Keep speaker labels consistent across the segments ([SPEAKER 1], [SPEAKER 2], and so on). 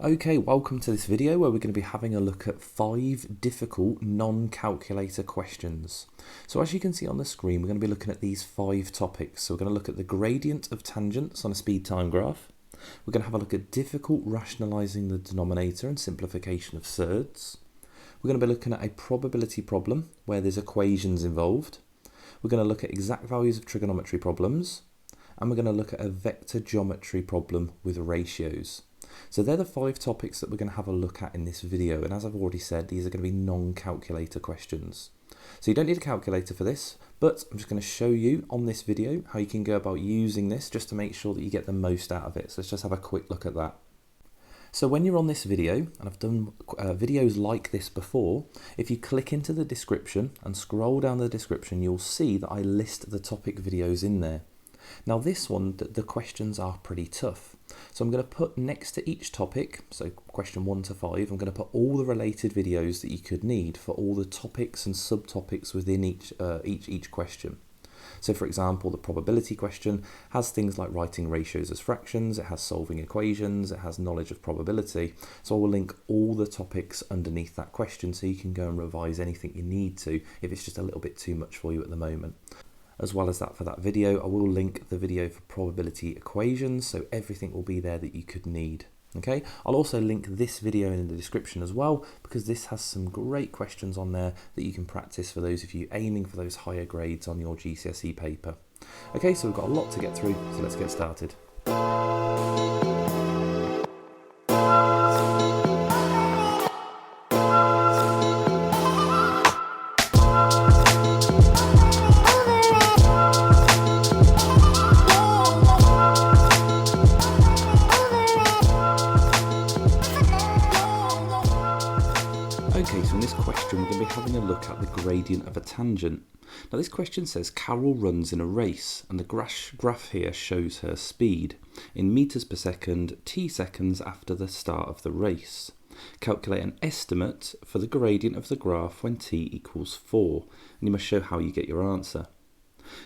[SPEAKER 1] Okay, welcome to this video where we're going to be having a look at 5 difficult non-calculator questions. So as you can see on the screen, we're going to be looking at these 5 topics. So we're going to look at the gradient of tangents on a speed time graph. We're going to have a look at difficult rationalising the denominator and simplification of surds. We're going to be looking at a probability problem where there's equations involved. We're going to look at exact values of trigonometry problems. And we're going to look at a vector geometry problem with ratios. So they're the 5 topics that we're going to have a look at in this video, and as I've already said, these are going to be non-calculator questions. So you don't need a calculator for this, but I'm just going to show you on this video how you can go about using this just to make sure that you get the most out of it. So let's just have a quick look at that. So when you're on this video, and I've done videos like this before, if you click into the description and scroll down the description, you'll see that I list the topic videos in there. Now this one, the questions are pretty tough. So I'm going to put next to each topic, so question 1 to 5, I'm going to put all the related videos that you could need for all the topics and subtopics within each question. So for example, the probability question has things like writing ratios as fractions, it has solving equations, it has knowledge of probability. So I will link all the topics underneath that question so you can go and revise anything you need to if it's just a little bit too much for you at the moment. As well as that, for that video, I will link the video for probability equations, so everything will be there that you could need. Okay, I'll also link this video in the description as well, because this has some great questions on there that you can practice for those of you aiming for those higher grades on your GCSE paper. Okay, so we've got a lot to get through, so let's get started. Okay, so in this question we're going to be having a look at the gradient of a tangent. Now this question says Carol runs in a race and the graph here shows her speed in meters per second, t seconds after the start of the race. Calculate an estimate for the gradient of the graph when t equals 4, and you must show how you get your answer.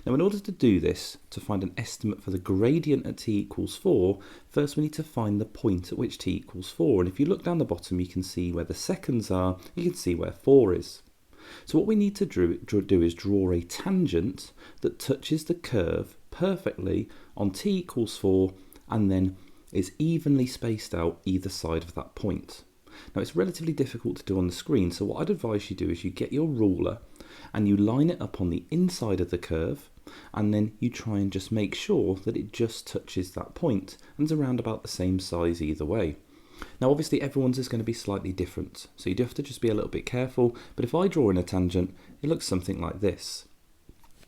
[SPEAKER 1] Now in order to do this, to find an estimate for the gradient at t equals 4, first we need to find the point at which t equals 4, and if you look down the bottom you can see where the seconds are, you can see where 4 is. So what we need to do is draw a tangent that touches the curve perfectly on t equals 4 and then is evenly spaced out either side of that point. Now it's relatively difficult to do on the screen, so what I'd advise you do is you get your ruler and you line it up on the inside of the curve, and then you try and just make sure that it just touches that point and is around about the same size either way. Now obviously everyone's is going to be slightly different, so you do have to just be a little bit careful, but if I draw in a tangent, it looks something like this.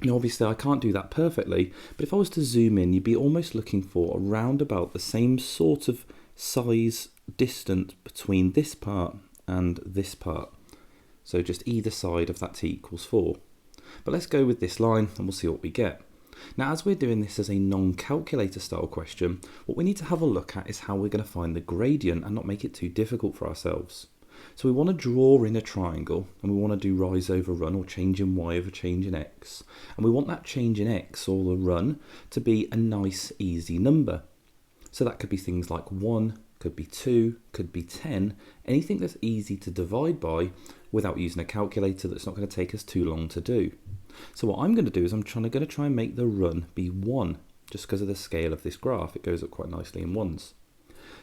[SPEAKER 1] Now obviously I can't do that perfectly, but if I was to zoom in, you'd be almost looking for around about the same sort of size distance between this part and this part. So just either side of that t equals 4. But let's go with this line and we'll see what we get. Now as we're doing this as a non-calculator style question, what we need to have a look at is how we're going to find the gradient and not make it too difficult for ourselves. So we want to draw in a triangle and we want to do rise over run, or change in y over change in x. And we want that change in x, or the run, to be a nice easy number. So that could be things like 1, could be 2, could be 10, anything that's easy to divide by without using a calculator that's not going to take us too long to do. So what I'm going to do is I'm going to try and make the run be 1, just because of the scale of this graph. It goes up quite nicely in ones.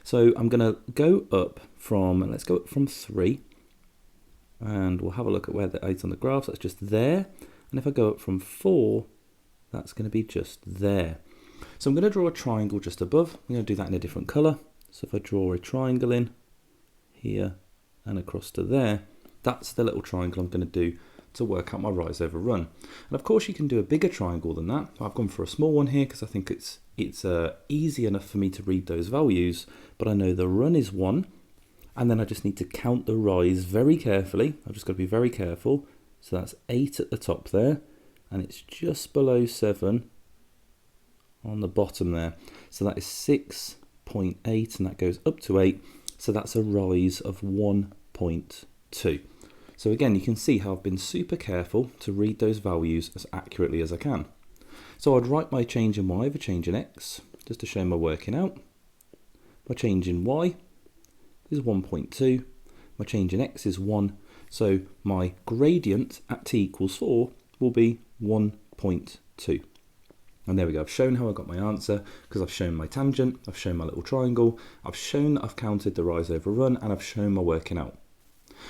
[SPEAKER 1] So I'm going to go up from, let's go up from 3, and we'll have a look at where the 8's on the graph, so that's just there. And if I go up from 4, that's going to be just there. So I'm going to draw a triangle just above. I'm going to do that in a different colour. So if I draw a triangle in here and across to there, that's the little triangle I'm going to do to work out my rise over run. And of course you can do a bigger triangle than that. I've gone for a small one here because I think it's easy enough for me to read those values, but I know the run is 1, and then I just need to count the rise very carefully. I've just got to be very careful. So that's 8 at the top there, and it's just below 7 on the bottom there. So that is 6.8, and that goes up to 8, so that's a rise of 1.2. So again, you can see how I've been super careful to read those values as accurately as I can. So I'd write my change in y over change in x, just to show my working out. My change in y is 1.2. My change in x is 1. So my gradient at t equals 4 will be 1.2. And there we go, I've shown how I got my answer because I've shown my tangent, I've shown my little triangle, I've shown that I've counted the rise over run, and I've shown my working out.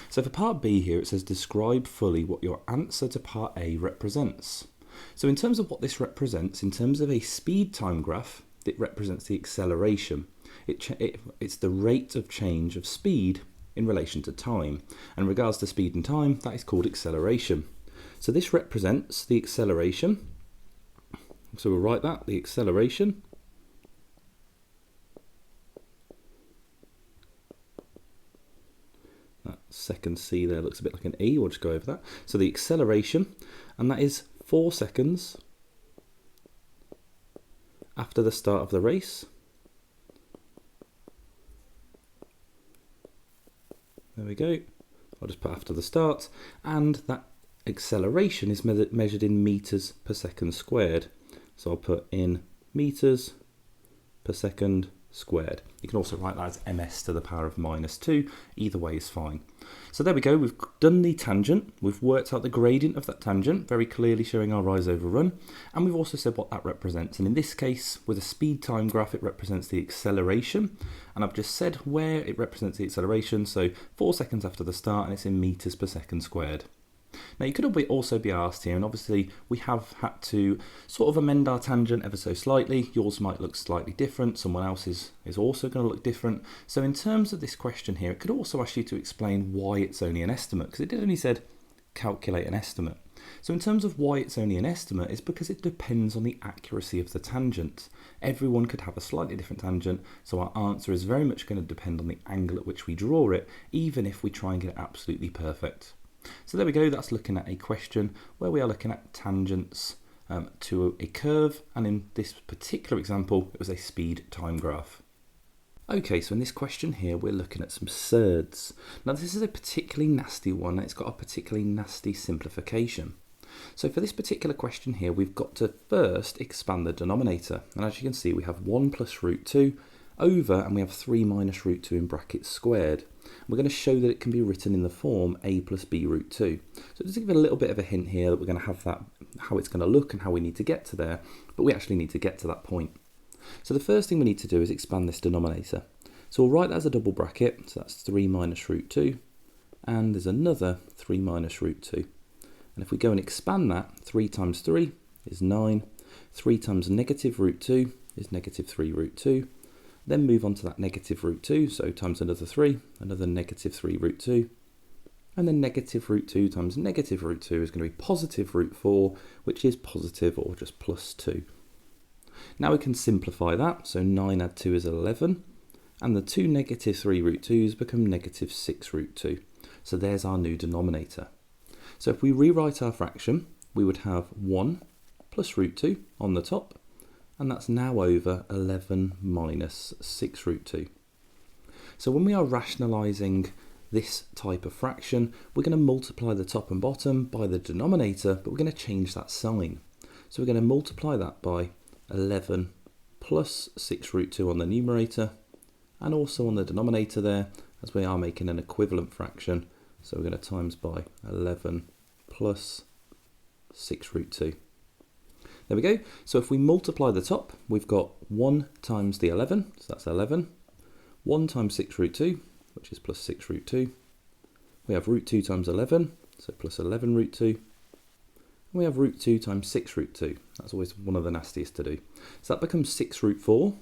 [SPEAKER 1] So for part B here, it says describe fully what your answer to part A represents. So in terms of what this represents, in terms of a speed time graph, it represents the acceleration. It's the rate of change of speed in relation to time. And in regards to speed and time, that is called acceleration. So this represents the acceleration. So we'll write that, the acceleration. That second C there looks a bit like an E, we'll just go over that. So the acceleration, and that is 4 seconds after the start of the race. There we go. I'll just put after the start, and that acceleration is measured in meters per second squared. So I'll put in meters per second squared. You can also write that as ms to the power of -2. Either way is fine. So there we go. We've done the tangent. We've worked out the gradient of that tangent, very clearly showing our rise over run. And we've also said what that represents. And in this case, with a speed time graph, it represents the acceleration. And I've just said where it represents the acceleration. So 4 seconds after the start, and it's in meters per second squared. Now you could also be asked here, and obviously we have had to sort of amend our tangent ever so slightly. Yours might look slightly different, someone else's is also going to look different. So in terms of this question here, it could also ask you to explain why it's only an estimate, because it did only said calculate an estimate. So in terms of why it's only an estimate, it's because it depends on the accuracy of the tangent. Everyone could have a slightly different tangent, so our answer is very much going to depend on the angle at which we draw it, even if we try and get it absolutely perfect. So there we go, that's looking at a question where we are looking at tangents to a curve, and in this particular example it was a speed time graph. Okay, so in this question here we're looking at some surds. Now this is a particularly nasty one, and it's got a particularly nasty simplification. So for this particular question here, we've got to first expand the denominator, and as you can see we have 1 plus root 2 over, and we have 3 minus root 2 in brackets squared. We're going to show that it can be written in the form a plus b root 2. So just to give a little bit of a hint here that we're going to have that, how it's going to look and how we need to get to there, but we actually need to get to that point. So the first thing we need to do is expand this denominator. So we'll write that as a double bracket, so that's 3 minus root 2, and there's another 3 minus root 2. And if we go and expand that, 3 times 3 is 9, 3 times negative root 2 is negative 3 root 2, then move on to that negative root 2, so times another 3, another negative 3 root 2, and then negative root 2 times negative root 2 is going to be positive root 4, which is positive or just plus 2. Now we can simplify that, so 9 add 2 is 11, and the 2 negative 3 root 2's become negative 6 root 2. So there's our new denominator. So if we rewrite our fraction, we would have 1 plus root 2 on the top, and that's now over 11 minus 6 root 2. So when we are rationalising this type of fraction, we're going to multiply the top and bottom by the denominator, but we're going to change that sign. So we're going to multiply that by 11 plus 6 root 2 on the numerator, and also on the denominator there, as we are making an equivalent fraction. So we're going to times by 11 plus 6 root 2. There we go. So if we multiply the top, we've got 1 times the 11, so that's 11. 1 times 6 root 2, which is plus 6 root 2. We have root 2 times 11, so plus 11 root 2. And we have root 2 times 6 root 2. That's always one of the nastiest to do. So that becomes 6 root 4.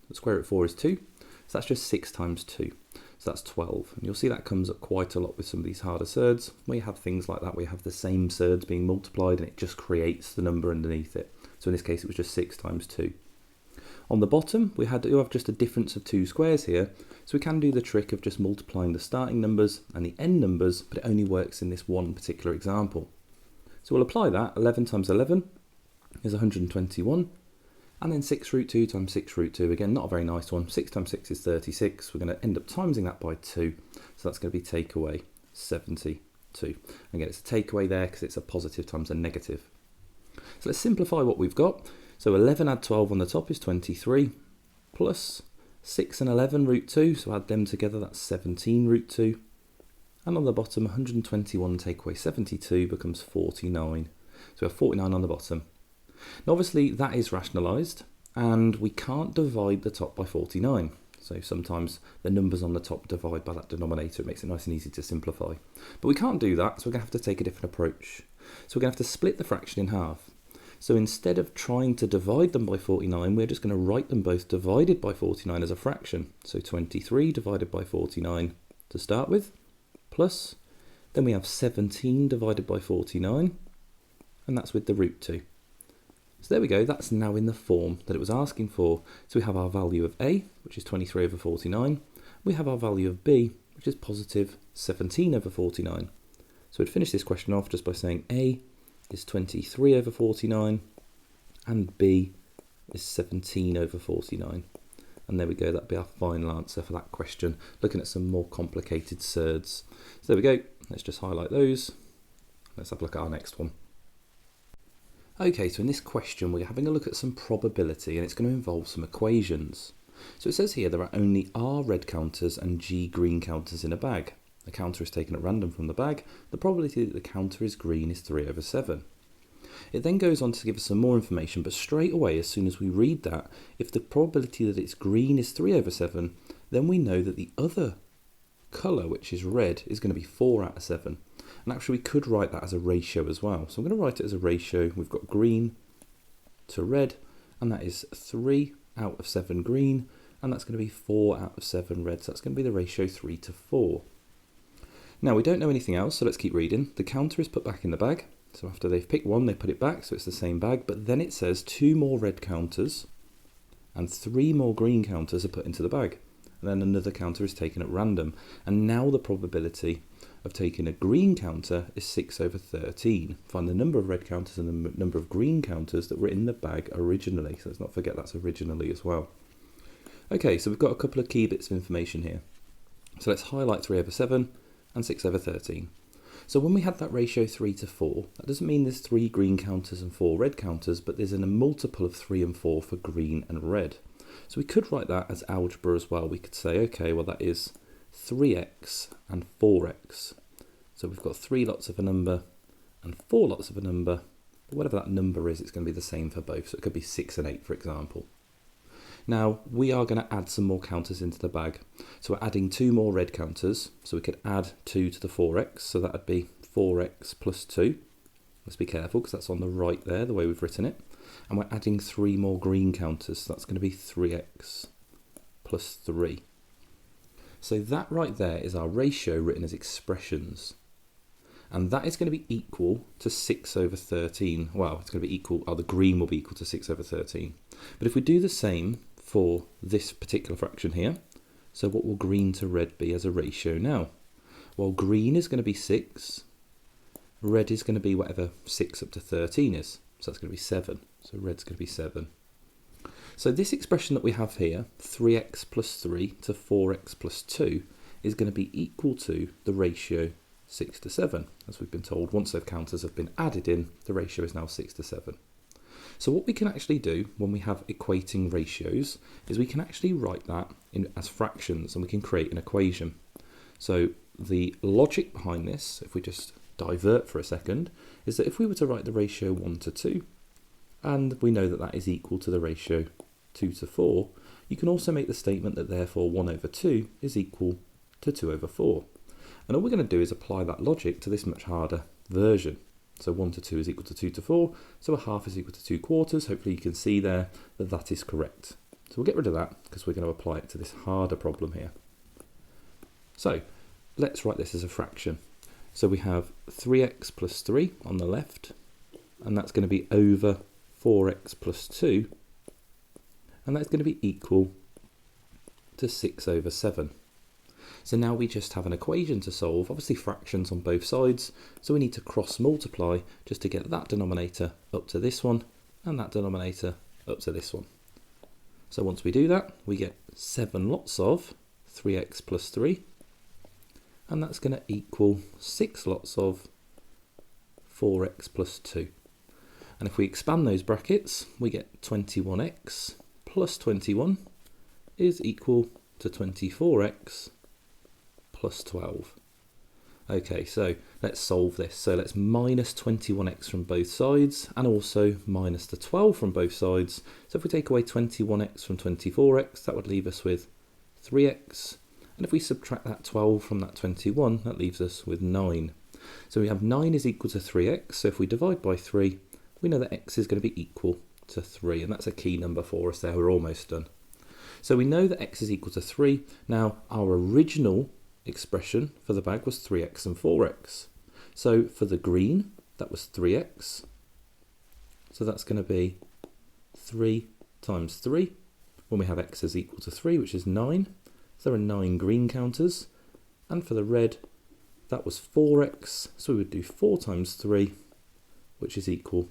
[SPEAKER 1] The square root of 4 is 2. So that's just 6 times 2. So that's 12. And you'll see that comes up quite a lot with some of these harder surds. Where you have things like that, where you have the same surds being multiplied and it just creates the number underneath it. So in this case, it was just 6 times 2. On the bottom, we have just a difference of 2 squares here. So we can do the trick of just multiplying the starting numbers and the end numbers, but it only works in this one particular example. So we'll apply that. 11 times 11 is 121. And then 6 root 2 times 6 root 2, again, not a very nice one. 6 times 6 is 36. We're going to end up timesing that by 2. So that's going to be take away 72. Again, it's a takeaway there because it's a positive times a negative. So let's simplify what we've got. So 11 add 12 on the top is 23, plus 6 and 11 root 2, so add them together, that's 17 root 2. And on the bottom, 121 take away 72 becomes 49. So we have 49 on the bottom. Now obviously that is rationalised, and we can't divide the top by 49. So sometimes the numbers on the top divide by that denominator. It makes it nice and easy to simplify. But we can't do that, so we're going to have to take a different approach. So we're going to have to split the fraction in half. So instead of trying to divide them by 49, we're just going to write them both divided by 49 as a fraction. So 23 divided by 49 to start with, plus, then we have 17 divided by 49, and that's with the root 2. So there we go, that's now in the form that it was asking for. So we have our value of A, which is 23 over 49. We have our value of B, which is positive 17 over 49. So we'd finish this question off just by saying A is 23 over 49 and B is 17 over 49. And there we go, that'd be our final answer for that question, looking at some more complicated surds. So there we go, let's just highlight those. Let's have a look at our next one. Okay, so in this question we're having a look at some probability, and it's going to involve some equations. So it says here there are only R red counters and G green counters in a bag. The counter is taken at random from the bag. The probability that the counter is green is 3 over 7. It then goes on to give us some more information, but straight away as soon as we read that, if the probability that it's green is 3 over 7, then we know that the other colour, which is red, is going to be 4 out of 7. And actually we could write that as a ratio as well. So I'm going to write it as a ratio. We've got green to red, and that is 3 out of 7 green, and that's going to be 4 out of 7 red. So that's going to be the ratio 3 to 4. Now we don't know anything else, so let's keep reading. The counter is put back in the bag. So after they've picked one, they put it back, so it's the same bag. But then it says 2 more red counters and 3 more green counters are put into the bag. And then another counter is taken at random. And now the probability of taking a green counter is 6 over 13. Find the number of red counters and the number of green counters that were in the bag originally. So let's not forget that's originally as well. Okay, so we've got a couple of key bits of information here. So let's highlight 3 over 7 and 6 over 13. So when we had that ratio 3 to 4, that doesn't mean there's 3 green counters and 4 red counters, but there's a multiple of 3 and 4 for green and red. So we could write that as algebra as well. We could say, okay, well that is 3x and 4x. So we've got 3 lots of a number and 4 lots of a number. But whatever that number is, it's going to be the same for both. So it could be 6 and 8, for example. Now, we are going to add some more counters into the bag. So we're adding 2 more red counters. So we could add 2 to the 4x. So that would be 4x plus 2. Let's be careful because that's on the right there, the way we've written it. And we're adding 3 more green counters. So that's going to be 3x plus 3. So that right there is our ratio written as expressions. And that is going to be equal to 6 over 13. Well, it's going to be equal, the green will be equal to 6 over 13. But if we do the same for this particular fraction here, so what will green to red be as a ratio now? Well, green is going to be 6, red is going to be whatever 6 up to 13 is, so that's going to be 7, so red's going to be 7. So this expression that we have here, 3x plus 3 to 4x plus 2, is going to be equal to the ratio 6 to 7. As we've been told, once those counters have been added in, the ratio is now 6 to 7. So what we can actually do when we have equating ratios is we can actually write that as fractions, and we can create an equation. So the logic behind this, if we just divert for a second, is that if we were to write the ratio 1 to 2, and we know that that is equal to the ratio 2 to 4, you can also make the statement that therefore 1 over 2 is equal to 2 over 4. And all we're going to do is apply that logic to this much harder version. So 1 to 2 is equal to 2 to 4, so a half is equal to 2 quarters. Hopefully you can see there that that is correct. So we'll get rid of that because we're going to apply it to this harder problem here. So let's write this as a fraction. So we have 3x plus 3 on the left, and that's going to be over 4x plus 2, and that's going to be equal to 6 over 7. So now we just have an equation to solve, obviously fractions on both sides, so we need to cross multiply just to get that denominator up to this one and that denominator up to this one. So once we do that, we get 7 lots of 3x plus 3, and that's going to equal 6 lots of 4x plus 2. And if we expand those brackets, we get 21x plus 21 is equal to 24x plus 12. Okay, so let's solve this. So let's minus 21x from both sides and also minus the 12 from both sides. So if we take away 21x from 24x, that would leave us with 3x. And if we subtract that 12 from that 21, that leaves us with 9. So we have 9 is equal to 3x. So if we divide by 3, we know that x is going to be equal to 3. And that's a key number for us there. We're almost done. So we know that x is equal to 3. Now, our original expression for the bag was 3x and 4x. So for the green, that was 3x. So that's going to be 3 times 3 when we have x is equal to 3, which is 9. So there are 9 green counters. And for the red, that was 4x. So we would do 4 times 3, which is equal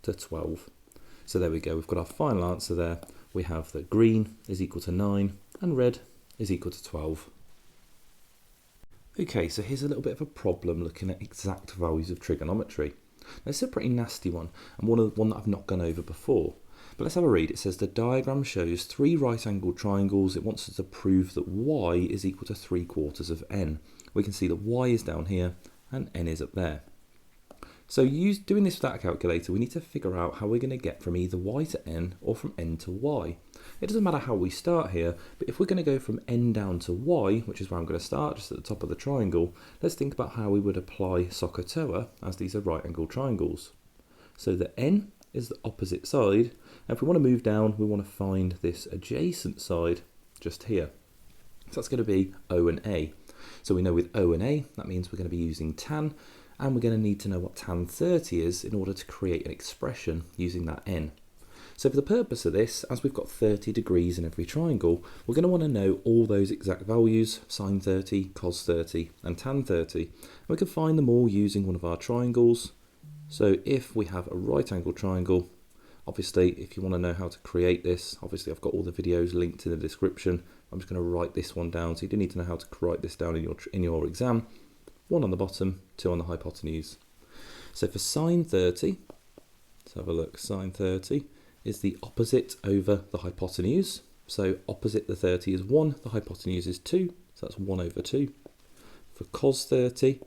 [SPEAKER 1] to 12. So there we go. We've got our final answer there. We have that green is equal to 9 and red is equal to 12. Okay, so here's a little bit of a problem looking at exact values of trigonometry. Now, this is a pretty nasty one, and one that I've not gone over before. But let's have a read. It says the diagram shows 3 right-angled triangles. It wants us to prove that y is equal to 3/4 of n. We can see that y is down here and n is up there. So doing this without a calculator, we need to figure out how we're going to get from either y to n or from n to y. It doesn't matter how we start here, but if we're going to go from n down to y, which is where I'm going to start, just at the top of the triangle, let's think about how we would apply SOHCAHTOA, as these are right-angled triangles. So the n is the opposite side, and if we want to move down, we want to find this adjacent side just here. So that's going to be O and A. So we know with O and A, that means we're going to be using tan, and we're going to need to know what tan 30 is in order to create an expression using that n. So for the purpose of this, as we've got 30 degrees in every triangle, we're going to want to know all those exact values, sine 30, cos 30, and tan 30. And we can find them all using one of our triangles. So if we have a right angle triangle, obviously if you want to know how to create this, obviously I've got all the videos linked in the description. I'm just going to write this one down, so you do need to know how to write this down in your exam. 1 on the bottom, 2 on the hypotenuse. So for sine 30, let's have a look, sine 30 is the opposite over the hypotenuse. So opposite the 30 is 1, the hypotenuse is 2, so that's 1 over 2. For cos 30,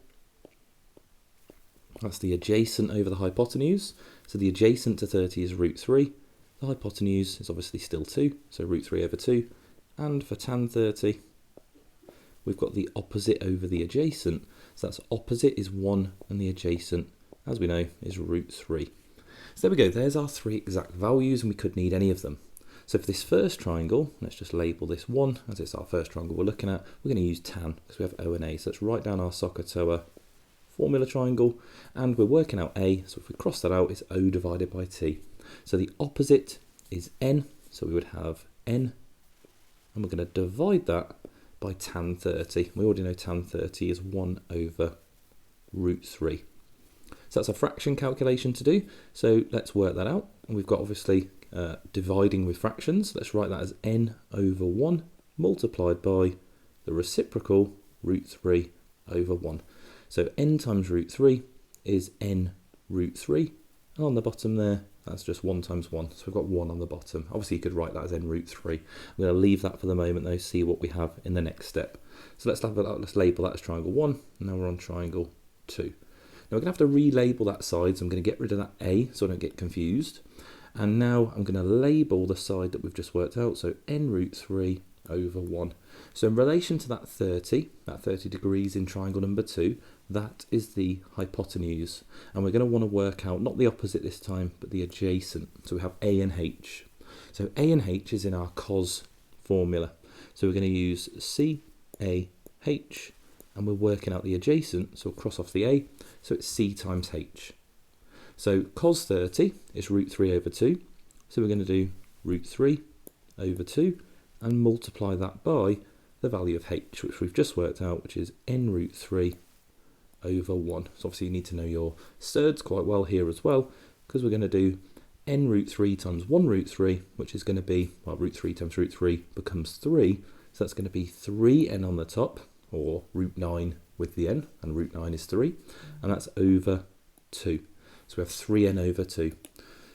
[SPEAKER 1] that's the adjacent over the hypotenuse. So the adjacent to 30 is root 3. The hypotenuse is obviously still 2, so root 3 over 2. And for tan 30, we've got the opposite over the adjacent. So that's opposite is 1 and the adjacent, as we know, is root 3. So there we go, there's our 3 exact values, and we could need any of them. So for this first triangle, let's just label this 1, as it's our first triangle we're looking at. We're going to use tan, because we have O and A. So let's write down our SOHCAHTOA formula triangle, and we're working out A, so if we cross that out, it's O divided by T. So the opposite is N, so we would have N, and we're going to divide that by tan 30. We already know tan 30 is 1 over root 3. So that's a fraction calculation to do. So let's work that out. And we've got obviously dividing with fractions. Let's write that as n over 1 multiplied by the reciprocal root 3 over 1. So n times root 3 is n root 3. And on the bottom there, that's just 1 times 1. So we've got 1 on the bottom. Obviously, you could write that as n root 3. I'm going to leave that for the moment, though, see what we have in the next step. So let's label that as triangle 1. And now we're on triangle 2. Now we're going to have to relabel that side, so I'm going to get rid of that A so I don't get confused. And now I'm going to label the side that we've just worked out, so n root 3 over 1. So in relation to that 30 degrees in triangle number 2, that is the hypotenuse. And we're going to want to work out, not the opposite this time, but the adjacent. So we have A and H. So A and H is in our cos formula. So we're going to use CAH, and we're working out the adjacent, so we'll cross off the A, so it's C times H. So cos 30 is root 3 over 2, so we're going to do root 3 over 2 and multiply that by the value of H, which we've just worked out, which is n root 3 over 1. So obviously you need to know your surds quite well here as well, because we're going to do n root 3 times 1 root 3, which is going to be, well, root 3 times root 3 becomes 3, so that's going to be 3n on the top, or root 9 with the n, and root 9 is 3, and that's over 2. So we have 3n over 2.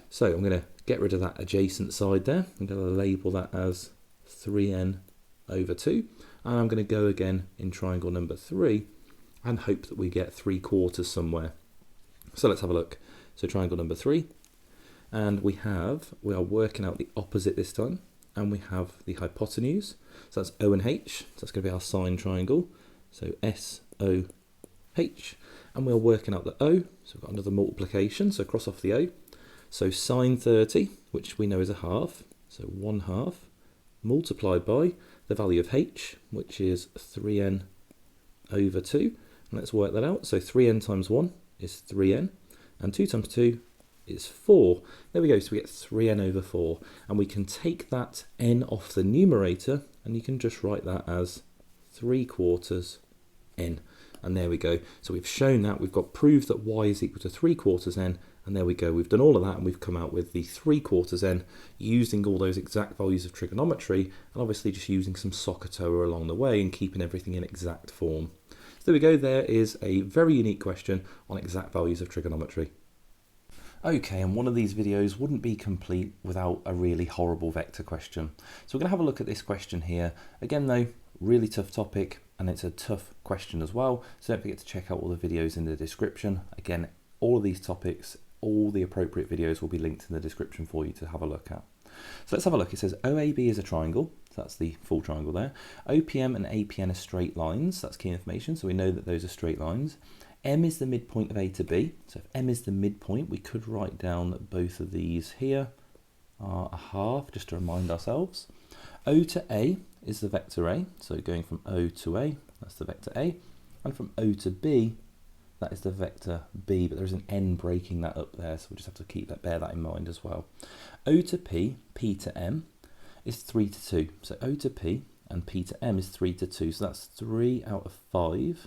[SPEAKER 1] So I'm going to get rid of that adjacent side there. I'm going to label that as 3n over 2. And I'm going to go again in triangle number 3 and hope that we get 3/4 somewhere. So let's have a look. So triangle number 3, and we are working out the opposite this time, and we have the hypotenuse. So that's O and H, so that's going to be our sine triangle. So SOH, and we're working out the O, so we've got another multiplication, so cross off the O. So sine 30, which we know is a half, so 1/2, multiplied by the value of H, which is 3n over 2. And let's work that out. So 3n times 1 is 3n, and 2 times 2 is 4. There we go, so we get 3n over 4. And we can take that n off the numerator, and you can just write that as 3/4 n. And there we go. So we've shown that, we've got proof that y is equal to 3/4 n, and there we go. We've done all of that, and we've come out with the 3/4 n using all those exact values of trigonometry, and obviously just using some SOHCAHTOA along the way and keeping everything in exact form. So there we go, there is a very unique question on exact values of trigonometry. Okay, and one of these videos wouldn't be complete without a really horrible vector question. So we're going to have a look at this question here. Again though, really tough topic, and it's a tough question as well. So don't forget to check out all the videos in the description. Again, all of these topics, all the appropriate videos will be linked in the description for you to have a look at. So let's have a look. It says OAB is a triangle. So that's the full triangle there. OPM and APN are straight lines. That's key information. So we know that those are straight lines. M is the midpoint of A to B. So if M is the midpoint, we could write down that both of these here are a half, just to remind ourselves. O to A is the vector A. So going from O to A, that's the vector A. And from O to B, that is the vector B, but there's an n breaking that up there, so we'll just have to bear that in mind as well. O to P, P to M is 3 to 2. So O to P and P to M is 3 to 2. So that's 3 out of 5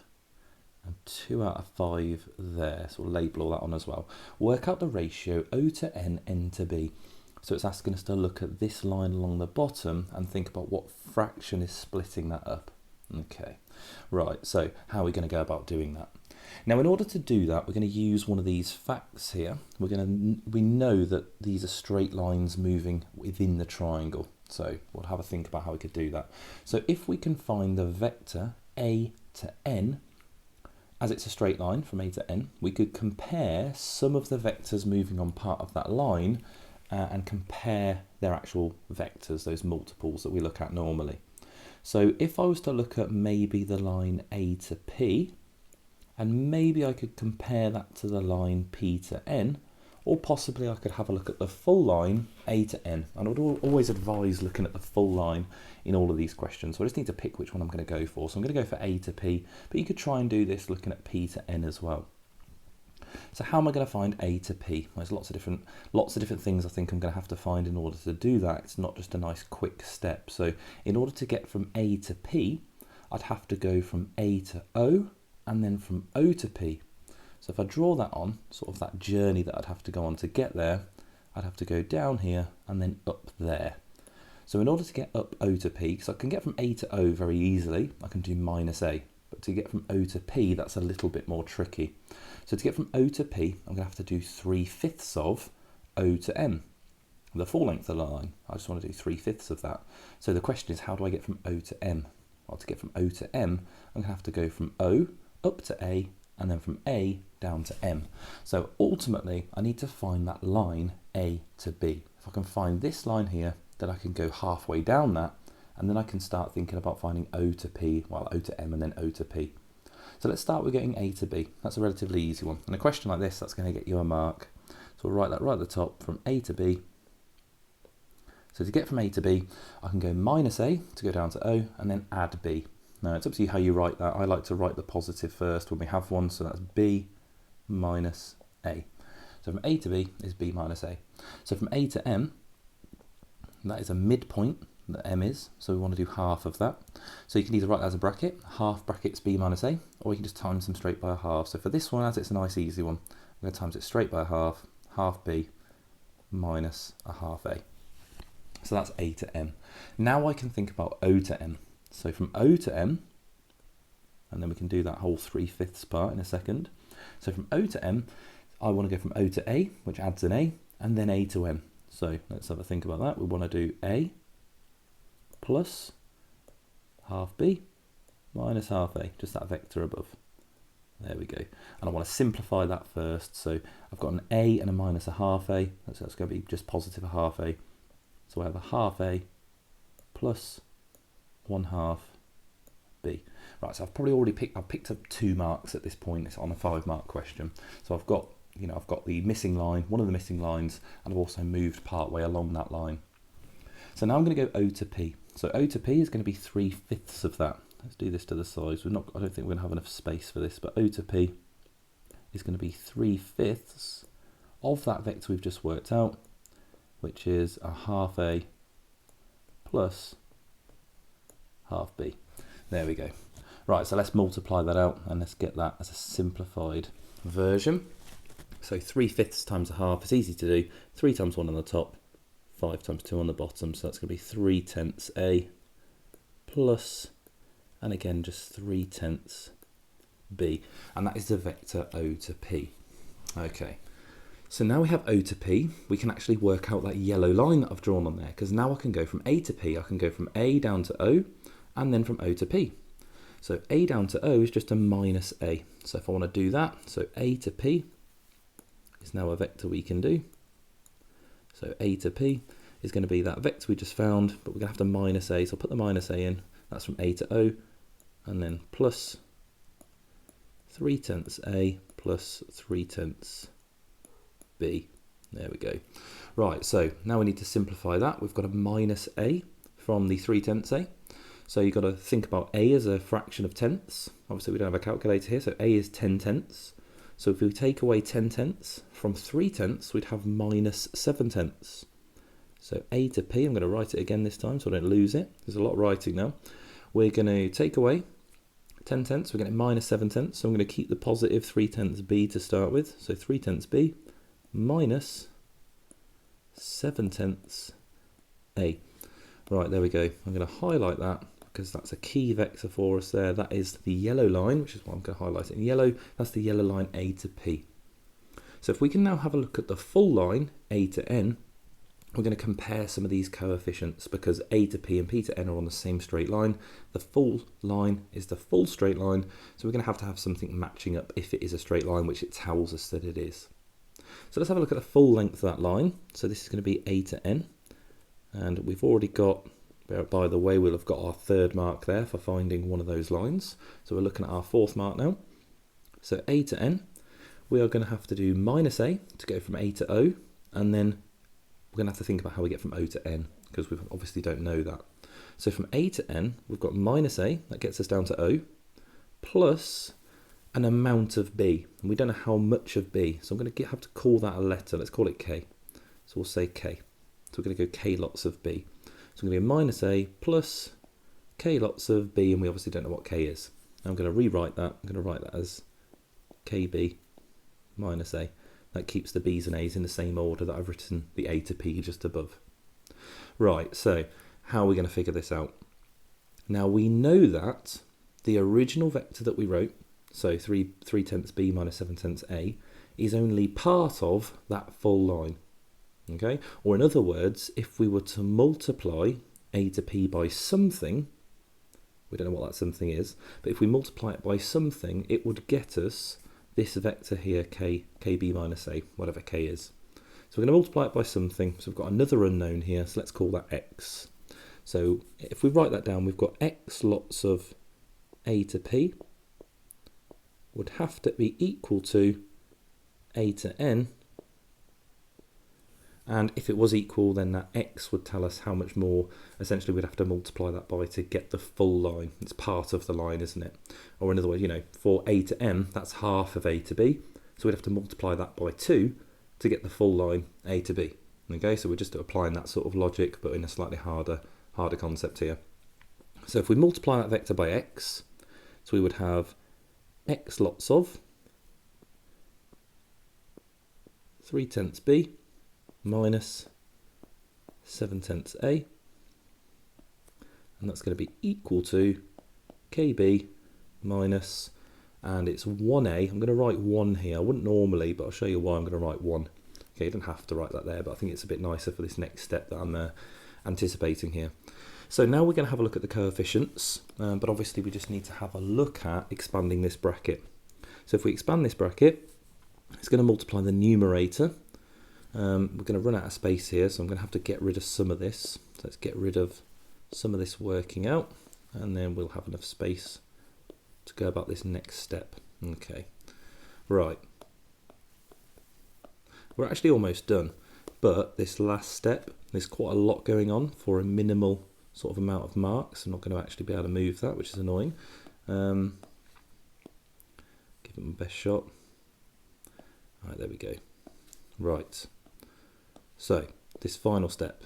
[SPEAKER 1] and 2 out of 5 there. So we'll label all that on as well. Work out the ratio O to N, N to B. So it's asking us to look at this line along the bottom and think about what fraction is splitting that up. Okay, right, so how are we going to go about doing that? Now, in order to do that, we're going to use one of these facts here. We know that these are straight lines moving within the triangle. So we'll have a think about how we could do that. So if we can find the vector A to N, as it's a straight line from A to N, we could compare some of the vectors moving on part of that line and compare their actual vectors, those multiples that we look at normally. So if I was to look at maybe the line A to P, and maybe I could compare that to the line P to N, or possibly I could have a look at the full line A to N. And I would always advise looking at the full line in all of these questions. So I just need to pick which one I'm going to go for. So I'm going to go for A to P, but you could try and do this looking at P to N as well. So how am I going to find A to P? Well, there's lots of different things I think I'm going to have to find in order to do that. It's not just a nice quick step. So in order to get from A to P, I'd have to go from A to O, and then from O to P. So if I draw that on, sort of that journey that I'd have to go on to get there, I'd have to go down here and then up there. So in order to get up O to P, because I can get from A to O very easily, I can do minus A. But to get from O to P, that's a little bit more tricky. So to get from O to P, I'm going to have to do 3/5 of O to M, the full length of the line. I just want to do 3/5 of that. So the question is, how do I get from O to M? Well, to get from O to M, I'm going to have to go from O up to A, and then from A down to M. So ultimately, I need to find that line A to B. If I can find this line here, then I can go halfway down that, and then I can start thinking about finding O to P, well, O to M and then O to P. So let's start with getting A to B. That's a relatively easy one. And a question like this, that's going to get you a mark. So we'll write that right at the top, from A to B. So to get from A to B, I can go minus A to go down to O, and then add B. Now, it's up to you how you write that. I like to write the positive first when we have one, so that's B minus A. So from A to B is B minus A. So from A to M, that is a midpoint that M is, so we want to do half of that. So you can either write that as a bracket, half brackets B minus A, or you can just times them straight by a half. So for this one, as it's a nice easy one, I'm going to times it straight by a half, half B minus a half A. So that's A to M. Now I can think about O to M. So from O to M, and then we can do that whole 3/5 part in a second. So from O to M, I want to go from O to A, which adds an A, and then A to M. So let's have a think about that. We want to do A plus half b minus half a, just that vector above. There we go. And I want to simplify that first. So I've got an a and a minus a half a. So that's going to be just positive a half a. So I have a half a plus 1/2 b. Right, so I've probably already picked up 2 marks at this point. It's on a 5-mark question. So I've got, I've got the missing line, one of the missing lines, and I've also moved part way along that line. So now I'm going to go O to P. So O to P is going to be 3/5 of that. Let's do this to the sides. I don't think we're going to have enough space for this, but O to P is going to be 3/5 of that vector we've just worked out, which is a half a plus half b. There we go. Right, so let's multiply that out and let's get that as a simplified version. So 3/5 times a half is easy to do. 3 times 1 on the top, 5 times 2 on the bottom. So that's going to be 3/10 a plus, and again just 3/10 b. And that is the vector O to P. Okay. So now we have O to P, we can actually work out that yellow line that I've drawn on there, because now I can go from A to P. I can go from A down to O, and then from O to P. So A down to O is just a minus A. So if I want to do that, so A to P is now a vector we can do. So A to P is going to be that vector we just found, but we're going to have to minus A. So I'll put the minus A in. That's from A to O, and then plus 3/10 A plus 3/10 b. There we go. Right, so now we need to simplify that. We've got a minus a from the 3/10 a. So you've got to think about a as a fraction of tenths. Obviously we don't have a calculator here, so a is 10/10. So if we take away 10/10 from 3/10, we'd have minus 7/10. So a to p, I'm going to write it again this time so I don't lose it. There's a lot of writing now. We're going to take away 10/10, we're getting minus 7/10. So I'm going to keep the positive 3/10 b to start with. So 3/10 b minus 7/10 a. Right, there we go. I'm going to highlight that because that's a key vector for us there. That is the yellow line, which is what I'm going to highlight in yellow. That's the yellow line A to P. So if we can now have a look at the full line, A to N, we're going to compare some of these coefficients because A to P and P to N are on the same straight line. The full line is the full straight line, so we're going to have something matching up if it is a straight line, which it tells us that it is. So let's have a look at the full length of that line. So this is going to be A to N. And we've already got, by the way, we'll have got our 3rd mark there for finding one of those lines. So we're looking at our 4th mark now. So A to N, we are going to have to do minus A to go from A to O. And then we're going to have to think about how we get from O to N, because we obviously don't know that. So from A to N, we've got minus A, that gets us down to O, plus an amount of b, and we don't know how much of b, so I'm going to have to call that a letter. Let's call it k. So we'll say k. So we're going to go k lots of b. So we're going to go minus a plus k lots of b, and we obviously don't know what k is. I'm going to rewrite that. I'm going to write that as kb minus a. That keeps the b's and a's in the same order that I've written the a to p just above. Right, so how are we going to figure this out? Now we know that the original vector that we wrote, so 3/10 b minus 7/10 a, is only part of that full line. Okay? Or in other words, if we were to multiply a to p by something, we don't know what that something is, but if we multiply it by something, it would get us this vector here, kb minus a, whatever k is. So we're going to multiply it by something. So we've got another unknown here, so let's call that x. So if we write that down, we've got x lots of a to p would have to be equal to a to n, and if it was equal, then that x would tell us how much more. Essentially we'd have to multiply that by to get the full line. It's part of the line, isn't it? Or in other words, for a to m, that's half of a to b, so we'd have to multiply that by 2 to get the full line a to b. Okay, so we're just applying that sort of logic, but in a slightly harder concept here. So if we multiply that vector by x, so we would have x lots of 3/10 b minus 7/10 a, and that's going to be equal to kb minus, and it's 1a. I'm going to write 1 here. I wouldn't normally, but I'll show you why I'm going to write 1. Okay, you don't have to write that there, but I think it's a bit nicer for this next step that I'm anticipating here. So now we're going to have a look at the coefficients, but obviously we just need to have a look at expanding this bracket. So if we expand this bracket, it's going to multiply the numerator. We're going to run out of space here, so I'm going to have to get rid of some of this. So let's get rid of some of this working out, and then we'll have enough space to go about this next step. Okay, right. We're actually almost done, but this last step, there's quite a lot going on for a minimal sort of amount of marks. I'm not going to actually be able to move that, which is annoying. Give it my best shot. Right, there we go. Right. So, this final step,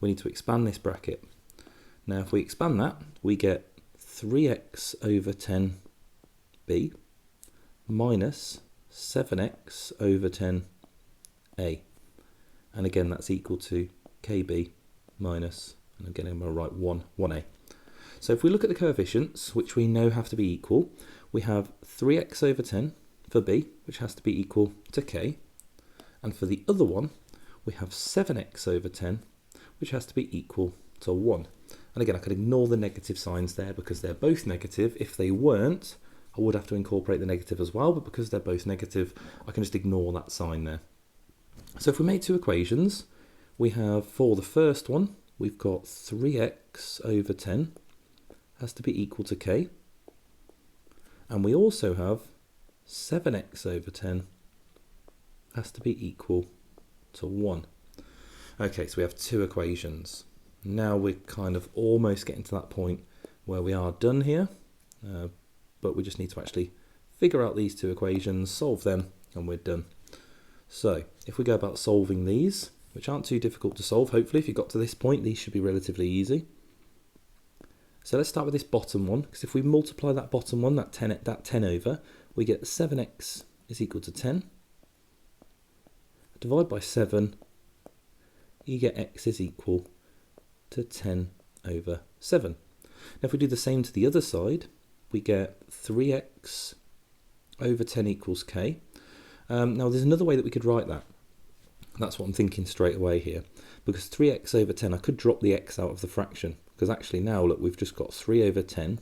[SPEAKER 1] we need to expand this bracket. Now, if we expand that, we get 3x over 10b minus 7x over 10a. And again, that's equal to kb minus, and again, I'm going to write 1a. So if we look at the coefficients, which we know have to be equal, we have 3x over 10 for b, which has to be equal to k. And for the other one, we have 7x over 10, which has to be equal to 1. And again, I could ignore the negative signs there because they're both negative. If they weren't, I would have to incorporate the negative as well, but because they're both negative, I can just ignore that sign there. So if we make two equations, we have, for the first one, we've got 3x over 10 has to be equal to k. And we also have 7x over 10 has to be equal to 1. Okay, so we have two equations. Now we're kind of almost getting to that point where we are done here, but we just need to actually figure out these two equations, solve them, and we're done. So if we go about solving these, which aren't too difficult to solve, hopefully if you got to this point, these should be relatively easy. So let's start with this bottom one, because if we multiply that bottom one, that 10 over, we get 7x is equal to 10. Divide by 7, you get x is equal to 10 over 7. Now if we do the same to the other side, we get 3x over 10 equals k. Now there's another way that we could write that. That's what I'm thinking straight away here. Because 3x over 10, I could drop the x out of the fraction. Because actually now, look, we've just got 3 over 10,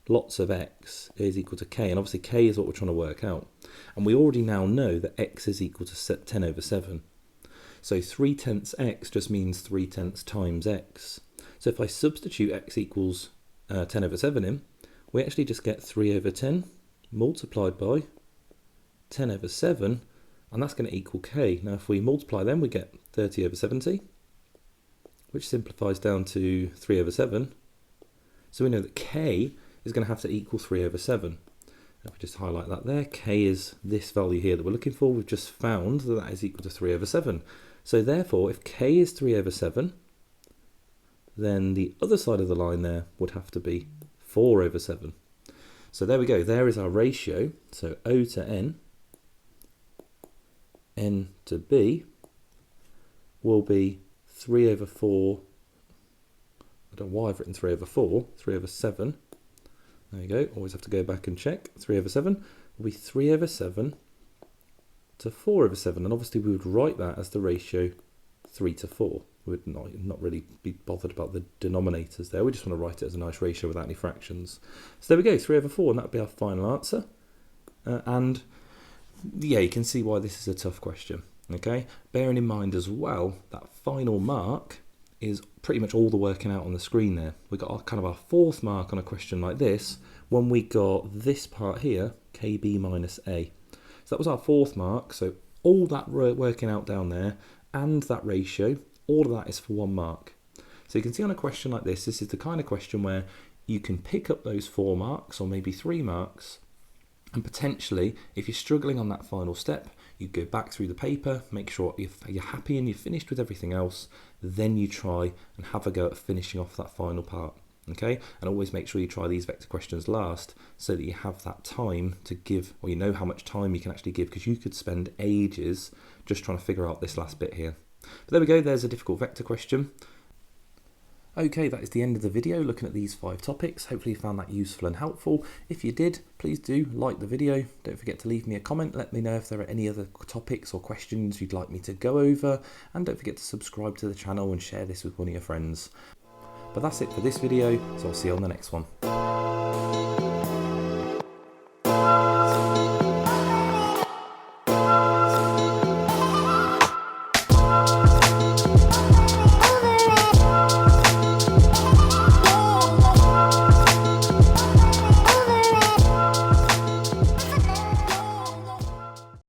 [SPEAKER 1] lots of x is equal to k. And obviously k is what we're trying to work out. And we already now know that x is equal to 10 over 7. So 3/10 x just means 3/10 times x. So if I substitute x equals 10 over 7 in, we actually just get 3 over 10 multiplied by 10 over 7, and that's going to equal k. Now if we multiply them, we get 30 over 70, which simplifies down to 3 over 7. So we know that k is going to have to equal 3 over 7. If we just highlight that there, k is this value here that we're looking for. We've just found that that is equal to 3 over 7. So therefore, if k is 3 over 7, then the other side of the line there would have to be 4 over 7. So there we go. There is our ratio. So O to n, n to b will be 3 over 4. I don't know why I've written 3 over 4, 3 over 7. There you go. Always have to go back and check. 3 over 7 will be 3 over 7 to 4 over 7. And obviously we would write that as the ratio 3 to 4. We would not really be bothered about the denominators there. We just want to write it as a nice ratio without any fractions. So there we go, 3 over 4, and that would be our final answer. And yeah, you can see why this is a tough question. Okay, bearing in mind as well that final mark is pretty much all the working out on the screen there. We got our fourth mark on a question like this when we got this part here, kb minus a. So that was our fourth mark. So all that working out down there and that ratio, all of that is for 1 mark. So you can see on a question like this is the kind of question where you can pick up those 4 marks or maybe 3 marks, and potentially, if you're struggling on that final step, you go back through the paper, make sure you're happy and you're finished with everything else, then you try and have a go at finishing off that final part. Okay, and always make sure you try these vector questions last so that you have that time to give, or you know how much time you can actually give, because you could spend ages just trying to figure out this last bit here. But there we go, there's a difficult vector question. Okay, that is the end of the video looking at these 5 topics. Hopefully you found that useful and helpful. If you did, please do like the video. Don't forget to leave me a comment. Let me know if there are any other topics or questions you'd like me to go over. And don't forget to subscribe to the channel and share this with one of your friends. But that's it for this video, so I'll see you on the next one.